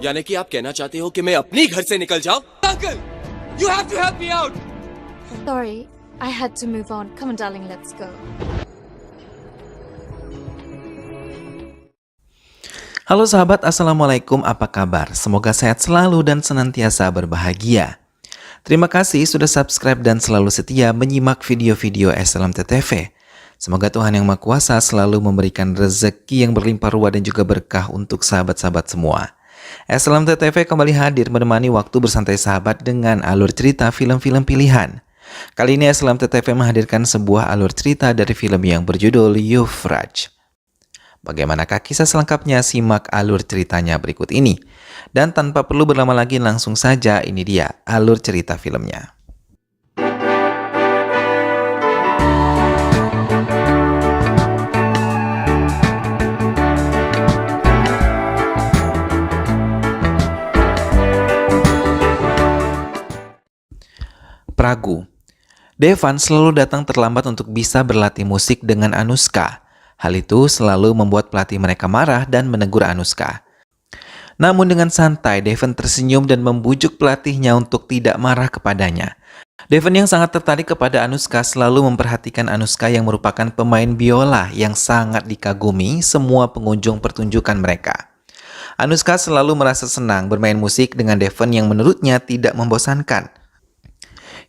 यानी कि आप कहना चाहते हो कि मैं अपनी घर से निकल जाऊं? Uncle, you have to help me out. Sorry, I had to move on. Come on, darling, let's go. Halo sahabat, Assalamualaikum, apa kabar? Semoga sehat selalu dan senantiasa berbahagia. Terima kasih sudah subscribe dan selalu setia menyimak video-video SLMT-TV. Semoga Tuhan Yang Maha Kuasa selalu memberikan rezeki yang berlimpah ruah dan juga berkah untuk sahabat-sahabat semua. SLMT-TV kembali hadir menemani waktu bersantai sahabat dengan alur cerita film-film pilihan. Kali ini SLMT-TV menghadirkan sebuah alur cerita dari film yang berjudul Yuvraj. Bagaimanakah kisah selengkapnya? Simak alur ceritanya berikut ini. Dan tanpa perlu berlama lagi, langsung saja ini dia alur cerita filmnya. Pragu. Devan selalu datang terlambat untuk bisa berlatih musik dengan Anushka. Hal itu selalu membuat pelatih mereka marah dan menegur Anushka. Namun dengan santai, Devan tersenyum dan membujuk pelatihnya untuk tidak marah kepadanya. Devan yang sangat tertarik kepada Anushka selalu memperhatikan Anushka yang merupakan pemain biola yang sangat dikagumi semua pengunjung pertunjukan mereka. Anushka selalu merasa senang bermain musik dengan Devan yang menurutnya tidak membosankan.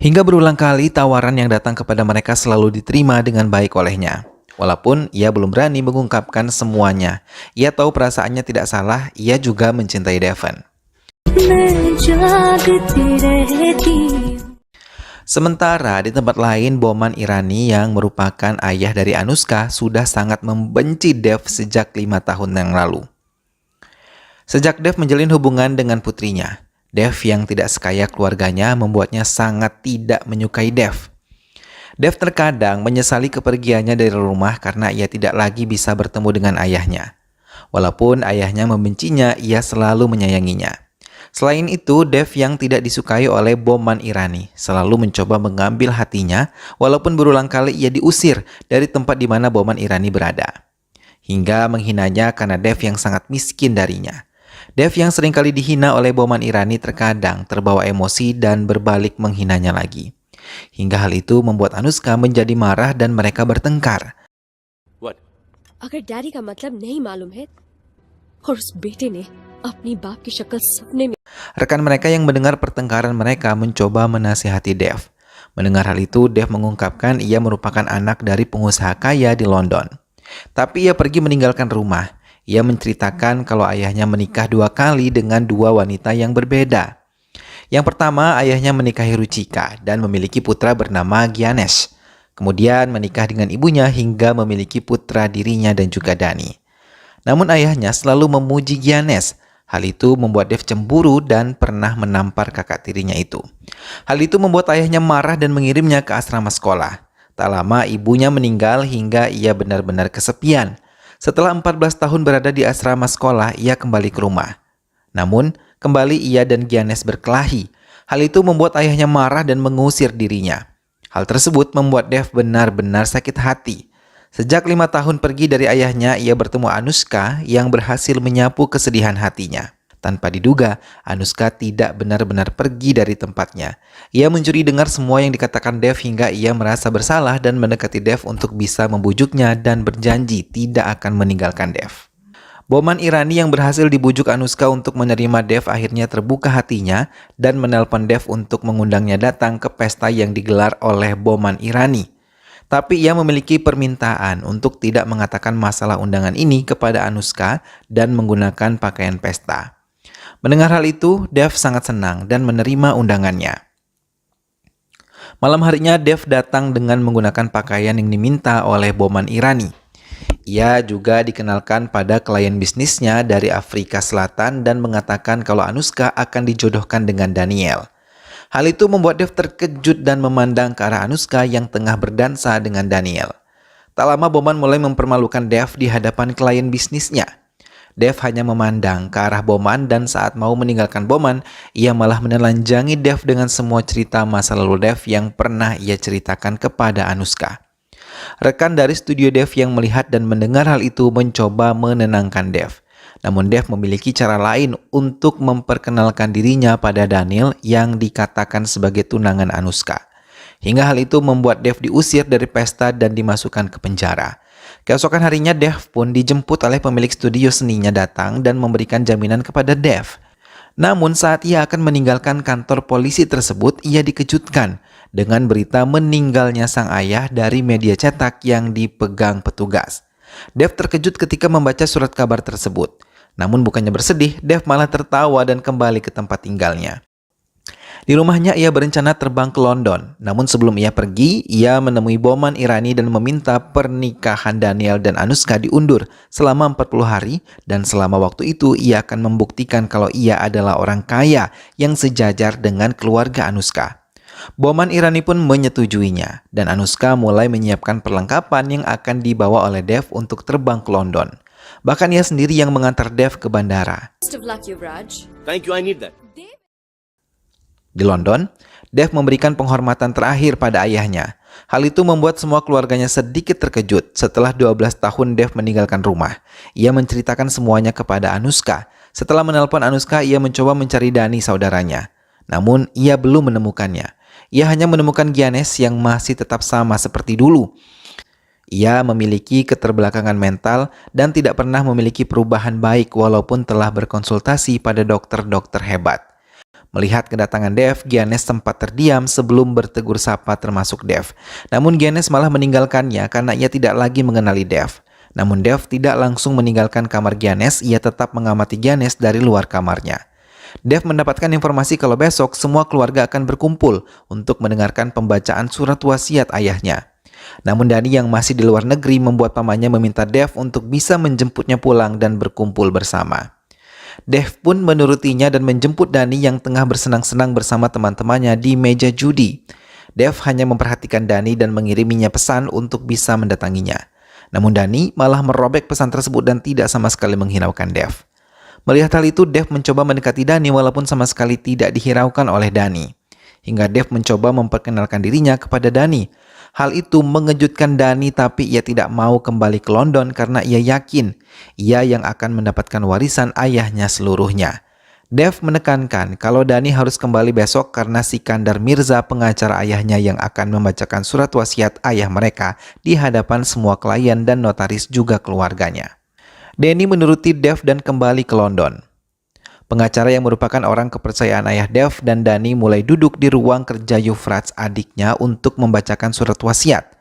Hingga berulang kali tawaran yang datang kepada mereka selalu diterima dengan baik olehnya. Walaupun ia belum berani mengungkapkan semuanya, ia tahu perasaannya tidak salah, ia juga mencintai Devan. Sementara di tempat lain, Boman Irani yang merupakan ayah dari Anushka sudah sangat membenci Dev sejak 5 tahun yang lalu. Sejak Dev menjalin hubungan dengan putrinya, Dev yang tidak sekaya keluarganya membuatnya sangat tidak menyukai Dev. Dev terkadang menyesali kepergiannya dari rumah karena ia tidak lagi bisa bertemu dengan ayahnya. Walaupun ayahnya membencinya, ia selalu menyayanginya. Selain itu, Dev yang tidak disukai oleh Boman Irani selalu mencoba mengambil hatinya, walaupun berulang kali ia diusir dari tempat di mana Boman Irani berada. Hingga menghinanya karena Dev yang sangat miskin darinya. Dev yang seringkali dihina oleh Boman Irani terkadang terbawa emosi dan berbalik menghinanya lagi. Hingga hal itu membuat Anushka menjadi marah dan mereka bertengkar. What? अगर डैडी का मतलब नहीं मालूम है और उस बेटे ने अपनी बाप की शक्ल सपने में. Rekan mereka yang mendengar pertengkaran mereka mencoba menasihati Dev. Mendengar hal itu, Dev mengungkapkan ia merupakan anak dari pengusaha kaya di London. Tapi ia pergi meninggalkan rumah. Ia menceritakan kalau ayahnya menikah 2 kali dengan 2 wanita yang berbeda. Yang pertama, ayahnya menikahi Ruchika dan memiliki putra bernama Gyanesh. Kemudian menikah dengan ibunya hingga memiliki putra dirinya dan juga Dani. Namun ayahnya selalu memuji Gyanesh. Hal itu membuat Dev cemburu dan pernah menampar kakak tirinya itu. Hal itu membuat ayahnya marah dan mengirimnya ke asrama sekolah. Tak lama ibunya meninggal hingga ia benar-benar kesepian. Setelah 14 tahun berada di asrama sekolah, ia kembali ke rumah. Namun, kembali ia dan Gyanesh berkelahi. Hal itu membuat ayahnya marah dan mengusir dirinya. Hal tersebut membuat Dev benar-benar sakit hati. Sejak 5 tahun pergi dari ayahnya, ia bertemu Anushka yang berhasil menyapu kesedihan hatinya. Tanpa diduga, Anushka tidak benar-benar pergi dari tempatnya. Ia mencuri dengar semua yang dikatakan Dev hingga ia merasa bersalah dan mendekati Dev untuk bisa membujuknya dan berjanji tidak akan meninggalkan Dev. Boman Irani yang berhasil dibujuk Anushka untuk menerima Dev akhirnya terbuka hatinya dan menelpon Dev untuk mengundangnya datang ke pesta yang digelar oleh Boman Irani. Tapi ia memiliki permintaan untuk tidak mengatakan masalah undangan ini kepada Anushka dan menggunakan pakaian pesta. Mendengar hal itu, Dev sangat senang dan menerima undangannya. Malam harinya Dev datang dengan menggunakan pakaian yang diminta oleh Boman Irani. Ia juga dikenalkan pada klien bisnisnya dari Afrika Selatan dan mengatakan kalau Anushka akan dijodohkan dengan Daniel. Hal itu membuat Dev terkejut dan memandang ke arah Anushka yang tengah berdansa dengan Daniel. Tak lama Boman mulai mempermalukan Dev di hadapan klien bisnisnya. Dev hanya memandang ke arah Bowman dan saat mau meninggalkan Bowman, ia malah menelanjangi Dev dengan semua cerita masa lalu Dev yang pernah ia ceritakan kepada Anushka. Rekan dari studio Dev yang melihat dan mendengar hal itu mencoba menenangkan Dev. Namun Dev memiliki cara lain untuk memperkenalkan dirinya pada Daniel yang dikatakan sebagai tunangan Anushka. Hingga hal itu membuat Dev diusir dari pesta dan dimasukkan ke penjara. Keesokan harinya Dev pun dijemput oleh pemilik studio seninya datang dan memberikan jaminan kepada Dev. Namun saat ia akan meninggalkan kantor polisi tersebut, ia dikejutkan dengan berita meninggalnya sang ayah dari media cetak yang dipegang petugas. Dev terkejut ketika membaca surat kabar tersebut. Namun bukannya bersedih, Dev malah tertawa dan kembali ke tempat tinggalnya. Di rumahnya ia berencana terbang ke London. Namun sebelum ia pergi, ia menemui Boman Irani dan meminta pernikahan Daniel dan Anushka diundur selama 40 hari dan selama waktu itu ia akan membuktikan kalau ia adalah orang kaya yang sejajar dengan keluarga Anushka. Boman Irani pun menyetujuinya dan Anushka mulai menyiapkan perlengkapan yang akan dibawa oleh Dev untuk terbang ke London. Bahkan ia sendiri yang mengantar Dev ke bandara. Best of luck, Yuvraj. Thank you, I need that. Di London, Dev memberikan penghormatan terakhir pada ayahnya. Hal itu membuat semua keluarganya sedikit terkejut setelah 12 tahun Dev meninggalkan rumah. Ia menceritakan semuanya kepada Anushka. Setelah menelpon Anushka, ia mencoba mencari Dani saudaranya. Namun, ia belum menemukannya. Ia hanya menemukan Giannis yang masih tetap sama seperti dulu. Ia memiliki keterbelakangan mental dan tidak pernah memiliki perubahan baik walaupun telah berkonsultasi pada dokter-dokter hebat. Melihat kedatangan Dev, Giannis sempat terdiam sebelum bertegur sapa termasuk Dev. Namun Giannis malah meninggalkannya karena ia tidak lagi mengenali Dev. Namun Dev tidak langsung meninggalkan kamar Giannis, ia tetap mengamati Giannis dari luar kamarnya. Dev mendapatkan informasi kalau besok semua keluarga akan berkumpul untuk mendengarkan pembacaan surat wasiat ayahnya. Namun Dani yang masih di luar negeri membuat pamannya meminta Dev untuk bisa menjemputnya pulang dan berkumpul bersama. Dev pun menurutinya dan menjemput Dani yang tengah bersenang-senang bersama teman-temannya di meja judi. Dev hanya memperhatikan Dani dan mengiriminya pesan untuk bisa mendatanginya. Namun Dani malah merobek pesan tersebut dan tidak sama sekali menghiraukan Dev. Melihat hal itu, Dev mencoba mendekati Dani walaupun sama sekali tidak dihiraukan oleh Dani. Hingga Dev mencoba memperkenalkan dirinya kepada Dani. Hal itu mengejutkan Dani tapi ia tidak mau kembali ke London karena ia yakin ia yang akan mendapatkan warisan ayahnya seluruhnya. Dev menekankan kalau Dani harus kembali besok karena Sikandar Mirza pengacara ayahnya yang akan membacakan surat wasiat ayah mereka di hadapan semua klien dan notaris juga keluarganya. Dani menuruti Dev dan kembali ke London. Pengacara yang merupakan orang kepercayaan ayah Dev dan Dani mulai duduk di ruang kerja Yuvraj adiknya untuk membacakan surat wasiat.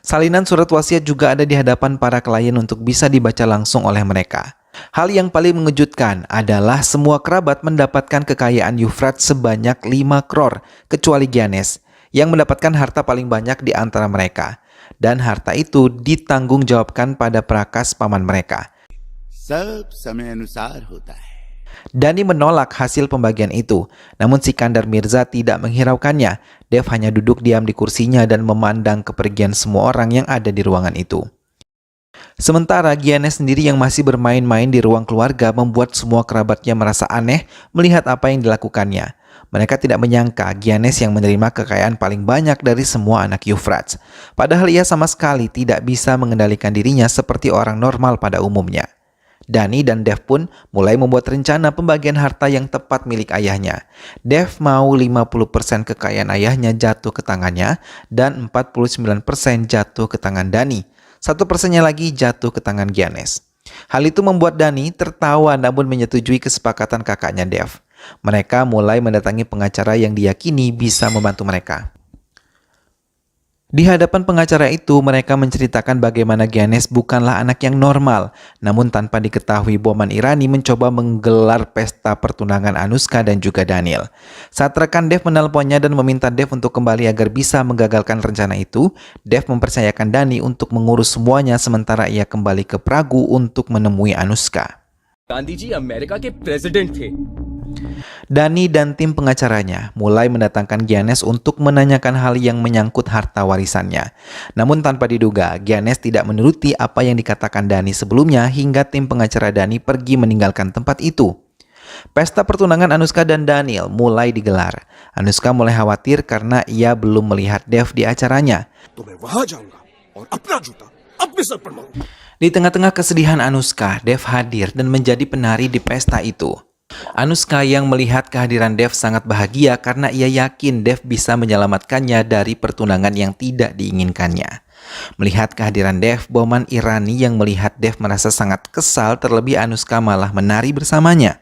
Salinan surat wasiat juga ada di hadapan para klien untuk bisa dibaca langsung oleh mereka. Hal yang paling mengejutkan adalah semua kerabat mendapatkan kekayaan Yuvraj sebanyak 5 crore kecuali Giannis yang mendapatkan harta paling banyak di antara mereka. Dan harta itu ditanggungjawabkan pada prakas paman mereka. सब समय अनुसार होता है. Dani menolak hasil pembagian itu, namun Sikandar Mirza tidak menghiraukannya. Dev hanya duduk diam di kursinya dan memandang kepergian semua orang yang ada di ruangan itu. Sementara Giannis sendiri yang masih bermain-main di ruang keluarga membuat semua kerabatnya merasa aneh melihat apa yang dilakukannya. Mereka tidak menyangka Giannis yang menerima kekayaan paling banyak dari semua anak Yuvraj. Padahal ia sama sekali tidak bisa mengendalikan dirinya seperti orang normal pada umumnya. Dani dan Dev pun mulai membuat rencana pembagian harta yang tepat milik ayahnya. Dev mau 50% kekayaan ayahnya jatuh ke tangannya dan 49% jatuh ke tangan Dani. 1%-nya lagi jatuh ke tangan Giannis. Hal itu membuat Dani tertawa namun menyetujui kesepakatan kakaknya Dev. Mereka mulai mendatangi pengacara yang diyakini bisa membantu mereka. Di hadapan pengacara itu, mereka menceritakan bagaimana Giannis bukanlah anak yang normal. Namun tanpa diketahui, Boman Irani mencoba menggelar pesta pertunangan Anushka dan juga Daniel. Saat rekan Dev menelponnya dan meminta Dev untuk kembali agar bisa menggagalkan rencana itu, Dev mempercayakan Dani untuk mengurus semuanya sementara ia kembali ke Pragu untuk menemui Anushka. Gandhi ji America के president थे. Dani dan tim pengacaranya mulai mendatangkan Giannis untuk menanyakan hal yang menyangkut harta warisannya. Namun tanpa diduga, Giannis tidak menuruti apa yang dikatakan Dani sebelumnya hingga tim pengacara Dani pergi meninggalkan tempat itu. Pesta pertunangan Anushka dan Daniel mulai digelar. Anushka mulai khawatir karena ia belum melihat Dev di acaranya. Di tengah-tengah kesedihan Anushka, Dev hadir dan menjadi penari di pesta itu. Anushka yang melihat kehadiran Dev sangat bahagia karena ia yakin Dev bisa menyelamatkannya dari pertunangan yang tidak diinginkannya. Melihat kehadiran Dev, Boman Irani yang melihat Dev merasa sangat kesal, terlebih Anushka malah menari bersamanya.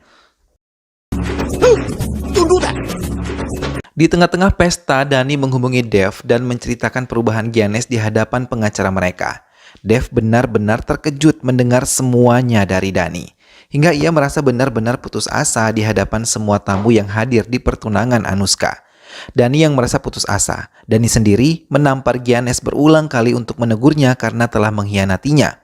Di tengah-tengah pesta, Dani menghubungi Dev dan menceritakan perubahan Giannis di hadapan pengacara mereka. Dev benar-benar terkejut mendengar semuanya dari Dani. Hingga ia merasa benar-benar putus asa di hadapan semua tamu yang hadir di pertunangan Anushka. Dani yang merasa putus asa. Dani sendiri menampar Giannis berulang kali untuk menegurnya karena telah mengkhianatinya.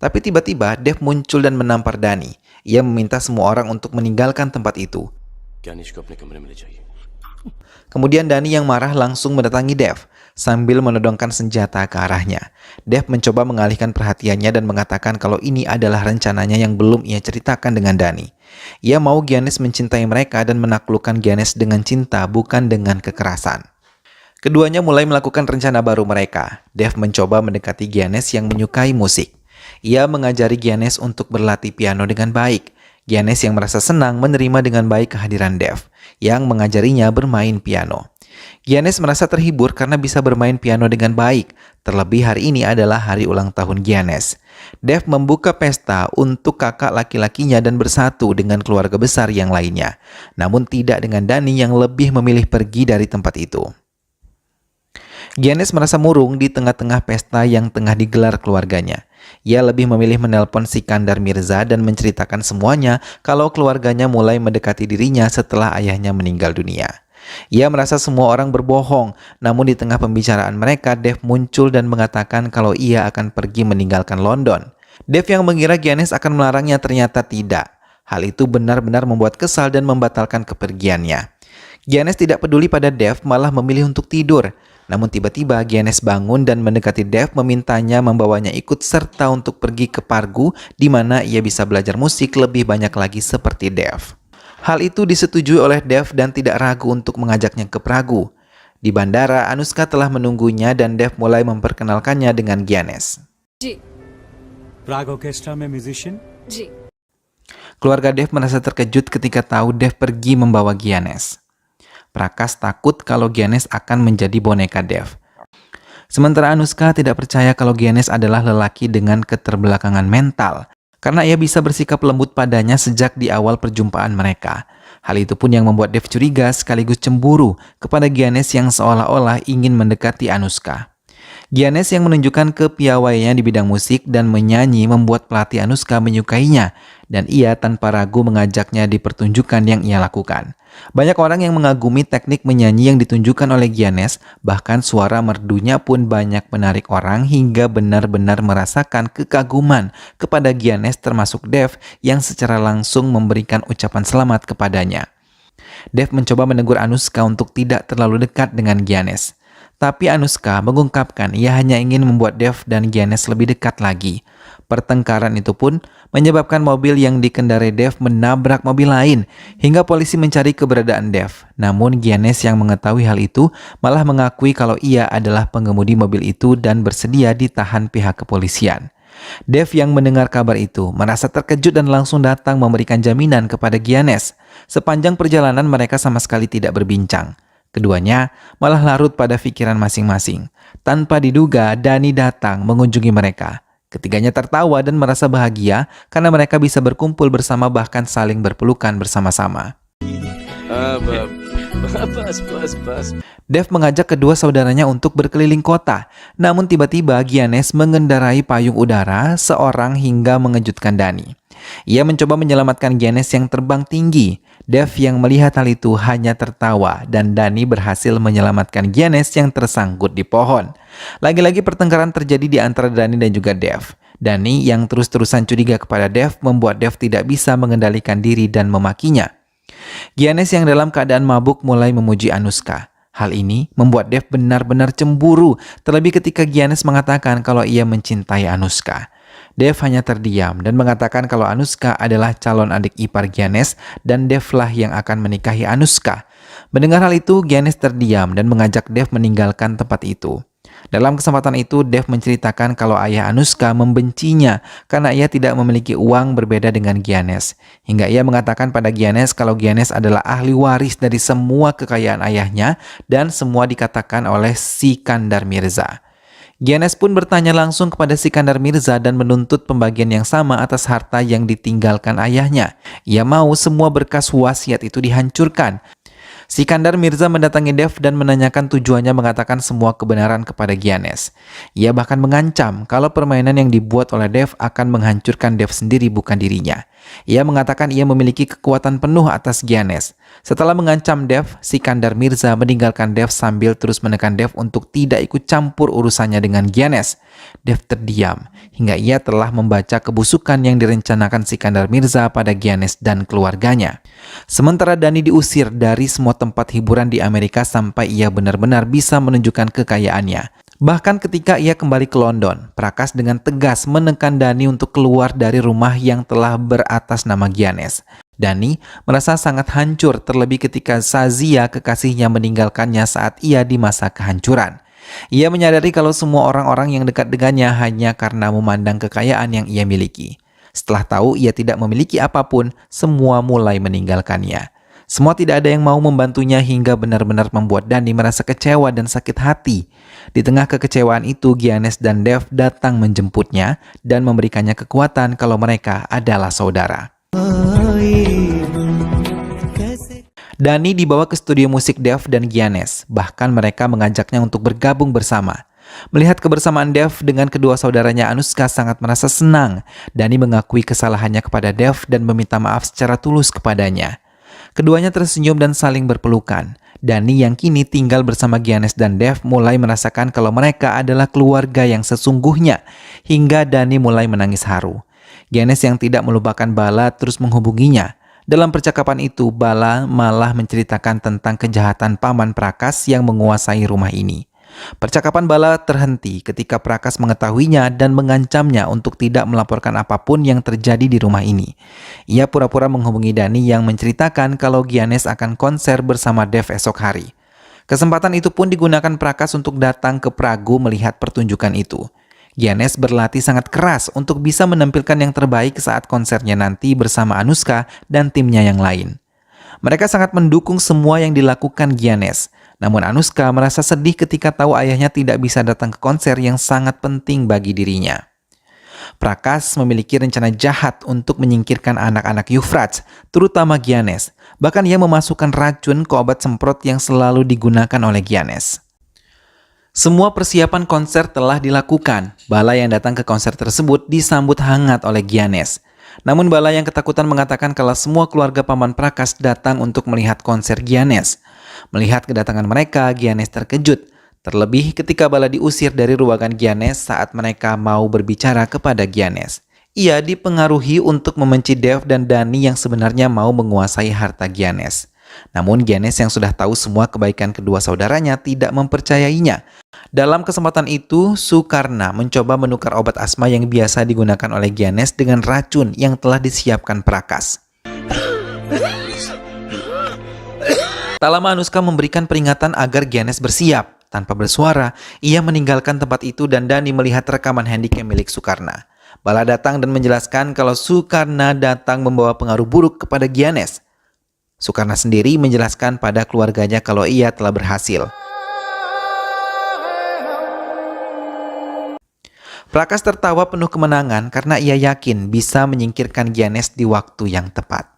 Tapi tiba-tiba Dev muncul dan menampar Dani. Ia meminta semua orang untuk meninggalkan tempat itu. Kemudian Dani yang marah langsung mendatangi Dev sambil menodongkan senjata ke arahnya. Dev mencoba mengalihkan perhatiannya dan mengatakan kalau ini adalah rencananya yang belum ia ceritakan dengan Dani. Ia mau Giannis mencintai mereka dan menaklukkan Giannis dengan cinta, bukan dengan kekerasan. Keduanya mulai melakukan rencana baru mereka. Dev mencoba mendekati Giannis yang menyukai musik. Ia mengajari Giannis untuk berlatih piano dengan baik. Giannis yang merasa senang menerima dengan baik kehadiran Dev yang mengajarinya bermain piano. Giannis merasa terhibur karena bisa bermain piano dengan baik. Terlebih hari ini adalah hari ulang tahun Giannis. Dev membuka pesta untuk kakak laki-lakinya dan bersatu dengan keluarga besar yang lainnya. Namun tidak dengan Dani yang lebih memilih pergi dari tempat itu. Giannis merasa murung di tengah-tengah pesta yang tengah digelar keluarganya. Ia lebih memilih menelpon Sikandar Mirza dan menceritakan semuanya kalau keluarganya mulai mendekati dirinya setelah ayahnya meninggal dunia. Ia merasa semua orang berbohong, namun di tengah pembicaraan mereka, Dev muncul dan mengatakan kalau ia akan pergi meninggalkan London. Dev yang mengira Giannis akan melarangnya ternyata tidak. Hal itu benar-benar membuat kesal dan membatalkan kepergiannya. Giannis tidak peduli pada Dev, malah memilih untuk tidur. Namun tiba-tiba Giannis bangun dan mendekati Dev memintanya membawanya ikut serta untuk pergi ke Pargu di mana ia bisa belajar musik lebih banyak lagi seperti Dev. Hal itu disetujui oleh Dev dan tidak ragu untuk mengajaknya ke Pragu. Di bandara, Anushka telah menunggunya dan Dev mulai memperkenalkannya dengan Giannis. Prague Orchestra में musician? Keluarga Dev merasa terkejut ketika tahu Dev pergi membawa Giannis. Prakas takut kalau Giannis akan menjadi boneka Dev. Sementara Anushka tidak percaya kalau Giannis adalah lelaki dengan keterbelakangan mental, karena ia bisa bersikap lembut padanya sejak di awal perjumpaan mereka. Hal itu pun yang membuat Dev curiga sekaligus cemburu kepada Giannis yang seolah-olah ingin mendekati Anushka. Giannis yang menunjukkan kepiawaiannya di bidang musik dan menyanyi membuat pelatih Anushka menyukainya, dan ia tanpa ragu mengajaknya di pertunjukan yang ia lakukan. Banyak orang yang mengagumi teknik menyanyi yang ditunjukkan oleh Giannis, bahkan suara merdunya pun banyak menarik orang hingga benar-benar merasakan kekaguman kepada Giannis termasuk Dev yang secara langsung memberikan ucapan selamat kepadanya. Dev mencoba menegur Anushka untuk tidak terlalu dekat dengan Giannis. Tapi Anushka mengungkapkan ia hanya ingin membuat Dev dan Giannis lebih dekat lagi. Pertengkaran itu pun menyebabkan mobil yang dikendarai Dev menabrak mobil lain hingga polisi mencari keberadaan Dev. Namun Giannis yang mengetahui hal itu malah mengakui kalau ia adalah pengemudi mobil itu dan bersedia ditahan pihak kepolisian. Dev yang mendengar kabar itu merasa terkejut dan langsung datang memberikan jaminan kepada Giannis. Sepanjang perjalanan mereka sama sekali tidak berbincang. Keduanya malah larut pada pikiran masing-masing. Tanpa diduga, Dani datang mengunjungi mereka. Ketiganya tertawa dan merasa bahagia karena mereka bisa berkumpul bersama bahkan saling berpelukan bersama-sama. Dev mengajak kedua saudaranya untuk berkeliling kota. Namun tiba-tiba Giannis mengendarai payung udara seorang hingga mengejutkan Dani. Ia mencoba menyelamatkan Giannis yang terbang tinggi. Dev yang melihat hal itu hanya tertawa dan Dani berhasil menyelamatkan Giannis yang tersangkut di pohon. Lagi-lagi pertengkaran terjadi di antara Dani dan juga Dev. Dani yang terus-terusan curiga kepada Dev membuat Dev tidak bisa mengendalikan diri dan memakinya. Giannis yang dalam keadaan mabuk mulai memuji Anushka. Hal ini membuat Dev benar-benar cemburu, terlebih ketika Giannis mengatakan kalau ia mencintai Anushka. Dev hanya terdiam dan mengatakan kalau Anushka adalah calon adik ipar Giannis dan Dev lah yang akan menikahi Anushka. Mendengar hal itu, Giannis terdiam dan mengajak Dev meninggalkan tempat itu. Dalam kesempatan itu, Dev menceritakan kalau ayah Anushka membencinya karena ia tidak memiliki uang berbeda dengan Giannis. Hingga ia mengatakan pada Giannis kalau Giannis adalah ahli waris dari semua kekayaan ayahnya dan semua dikatakan oleh Sikandar Mirza. Giannis pun bertanya langsung kepada Sikandar Mirza dan menuntut pembagian yang sama atas harta yang ditinggalkan ayahnya. Ia mau semua berkas wasiat itu dihancurkan. Sikandar Mirza mendatangi Dev dan menanyakan tujuannya mengatakan semua kebenaran kepada Giannis. Ia bahkan mengancam kalau permainan yang dibuat oleh Dev akan menghancurkan Dev sendiri bukan dirinya. Ia mengatakan ia memiliki kekuatan penuh atas Giannis. Setelah mengancam Dev, Sikandar Mirza meninggalkan Dev sambil terus menekan Dev untuk tidak ikut campur urusannya dengan Giannis. Dev terdiam hingga ia telah membaca kebusukan yang direncanakan Sikandar Mirza pada Giannis dan keluarganya. Sementara Dhani diusir dari semua tempat hiburan di Amerika sampai ia benar-benar bisa menunjukkan kekayaannya. Bahkan ketika ia kembali ke London, Prakas dengan tegas menekan Dhani untuk keluar dari rumah yang telah beratas nama Giannis. Dhani merasa sangat hancur terlebih ketika Shazia kekasihnya meninggalkannya saat ia di masa kehancuran. Ia menyadari kalau semua orang-orang yang dekat dengannya hanya karena memandang kekayaan yang ia miliki. Setelah tahu ia tidak memiliki apapun, semua mulai meninggalkannya. Semua tidak ada yang mau membantunya hingga benar-benar membuat Dhani merasa kecewa dan sakit hati. Di tengah kekecewaan itu, Giannis dan Dev datang menjemputnya dan memberikannya kekuatan kalau mereka adalah saudara. Dhani dibawa ke studio musik Dev dan Giannis, bahkan mereka mengajaknya untuk bergabung bersama. Melihat kebersamaan Dev dengan kedua saudaranya, Anushka sangat merasa senang. Dhani mengakui kesalahannya kepada Dev dan meminta maaf secara tulus kepadanya. Keduanya tersenyum dan saling berpelukan. Dhani yang kini tinggal bersama Giannis dan Dev mulai merasakan kalau mereka adalah keluarga yang sesungguhnya, hingga Dhani mulai menangis haru. Giannis yang tidak melupakan Bala terus menghubunginya. Dalam percakapan itu, Bala malah menceritakan tentang kejahatan paman Prakas yang menguasai rumah ini. Percakapan Bala terhenti ketika Prakas mengetahuinya dan mengancamnya untuk tidak melaporkan apapun yang terjadi di rumah ini. Ia pura-pura menghubungi Dhani yang menceritakan kalau Giannis akan konser bersama Dev esok hari. Kesempatan itu pun digunakan Prakas untuk datang ke Pragu melihat pertunjukan itu. Giannis berlatih sangat keras untuk bisa menampilkan yang terbaik saat konsernya nanti bersama Anushka dan timnya yang lain. Mereka sangat mendukung semua yang dilakukan Giannis. Namun Anushka merasa sedih ketika tahu ayahnya tidak bisa datang ke konser yang sangat penting bagi dirinya. Prakas memiliki rencana jahat untuk menyingkirkan anak-anak Yuvraj, terutama Giannis. Bahkan ia memasukkan racun ke obat semprot yang selalu digunakan oleh Giannis. Semua persiapan konser telah dilakukan. Bala yang datang ke konser tersebut disambut hangat oleh Giannis. Namun Bala yang ketakutan mengatakan kalau semua keluarga paman Prakas datang untuk melihat konser Giannis. Melihat kedatangan mereka, Giannis terkejut. Terlebih ketika Bala diusir dari ruangan Giannis saat mereka mau berbicara kepada Giannis. Ia dipengaruhi untuk membenci Dev dan Dhani yang sebenarnya mau menguasai harta Giannis. Namun Giannis yang sudah tahu semua kebaikan kedua saudaranya tidak mempercayainya. Dalam kesempatan itu, Sukarna mencoba menukar obat asma yang biasa digunakan oleh Giannis dengan racun yang telah disiapkan Prakas. Tak lama Anushka memberikan peringatan agar Giannis bersiap. Tanpa bersuara, ia meninggalkan tempat itu dan Dhani melihat rekaman handycam milik Sukarna. Bala datang dan menjelaskan kalau Sukarna datang membawa pengaruh buruk kepada Giannis. Sukarna sendiri menjelaskan pada keluarganya kalau ia telah berhasil. Prakas tertawa penuh kemenangan karena ia yakin bisa menyingkirkan Giannis di waktu yang tepat.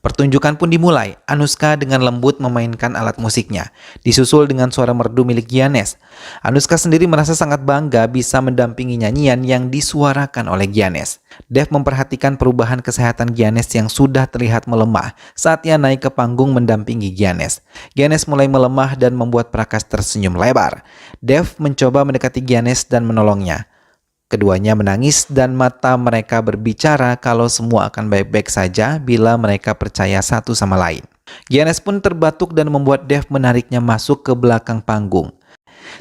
Pertunjukan pun dimulai. Anushka dengan lembut memainkan alat musiknya, disusul dengan suara merdu milik Giannis. Anushka sendiri merasa sangat bangga bisa mendampingi nyanyian yang disuarakan oleh Giannis. Dev memperhatikan perubahan kesehatan Giannis yang sudah terlihat melemah saat ia naik ke panggung mendampingi Giannis. Giannis mulai melemah dan membuat Prakas tersenyum lebar. Dev mencoba mendekati Giannis dan menolongnya. Keduanya menangis dan mata mereka berbicara kalau semua akan baik-baik saja bila mereka percaya satu sama lain. Giannis pun terbatuk dan membuat Dave menariknya masuk ke belakang panggung.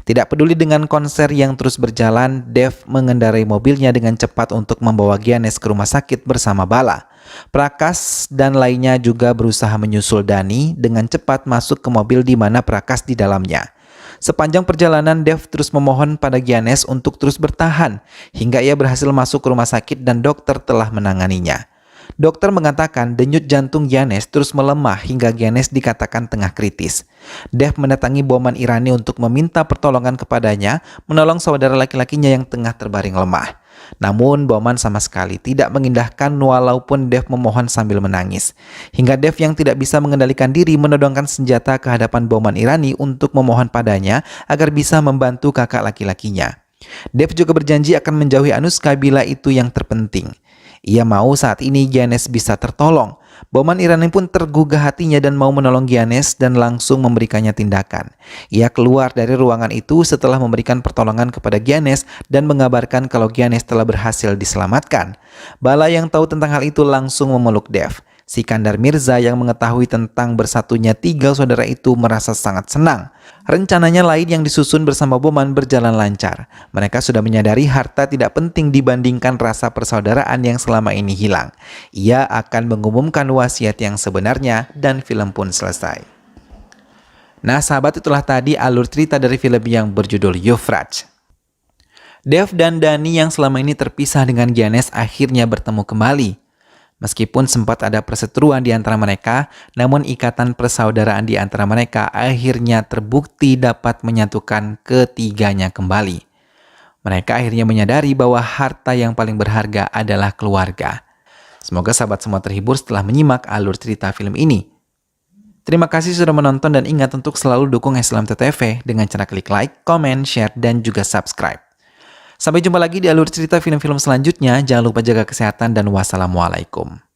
Tidak peduli dengan konser yang terus berjalan, Dave mengendarai mobilnya dengan cepat untuk membawa Giannis ke rumah sakit bersama Bala. Prakas dan lainnya juga berusaha menyusul Dani dengan cepat masuk ke mobil di mana Prakas di dalamnya. Sepanjang perjalanan, Dave terus memohon pada Giannis untuk terus bertahan hingga ia berhasil masuk ke rumah sakit dan dokter telah menanganinya. Dokter mengatakan denyut jantung Giannis terus melemah hingga Giannis dikatakan tengah kritis. Dave mendatangi Bowman Irani untuk meminta pertolongan kepadanya menolong saudara laki-lakinya yang tengah terbaring lemah. Namun Bowman sama sekali tidak mengindahkan walaupun Dave memohon sambil menangis. Hingga Dave yang tidak bisa mengendalikan diri menodongkan senjata ke hadapan Bowman Irani untuk memohon padanya agar bisa membantu kakak laki-lakinya. Dave juga berjanji akan menjauhi Anushka bila itu yang terpenting. Ia mau saat ini Giannis bisa tertolong. Bowman Irani pun tergugah hatinya dan mau menolong Giannis dan langsung memberikannya tindakan. Ia keluar dari ruangan itu setelah memberikan pertolongan kepada Giannis dan mengabarkan kalau Giannis telah berhasil diselamatkan. Bala yang tahu tentang hal itu langsung memeluk Dave. Sikandar Mirza yang mengetahui tentang bersatunya tiga saudara itu merasa sangat senang. Rencananya lain yang disusun bersama Bowman berjalan lancar. Mereka sudah menyadari harta tidak penting dibandingkan rasa persaudaraan yang selama ini hilang. Ia akan mengumumkan wasiat yang sebenarnya dan film pun selesai. Nah sahabat, itulah tadi alur cerita dari film yang berjudul Euphrates. Dave dan Dani yang selama ini terpisah dengan Giannis akhirnya bertemu kembali. Meskipun sempat ada perseteruan di antara mereka, namun ikatan persaudaraan di antara mereka akhirnya terbukti dapat menyatukan ketiganya kembali. Mereka akhirnya menyadari bahwa harta yang paling berharga adalah keluarga. Semoga sahabat semua terhibur setelah menyimak alur cerita film ini. Terima kasih sudah menonton dan ingat untuk selalu dukung Islam TTV dengan cara klik like, comment, share, dan juga subscribe. Sampai jumpa lagi di alur cerita film-film selanjutnya. Jangan lupa jaga kesehatan dan wassalamualaikum.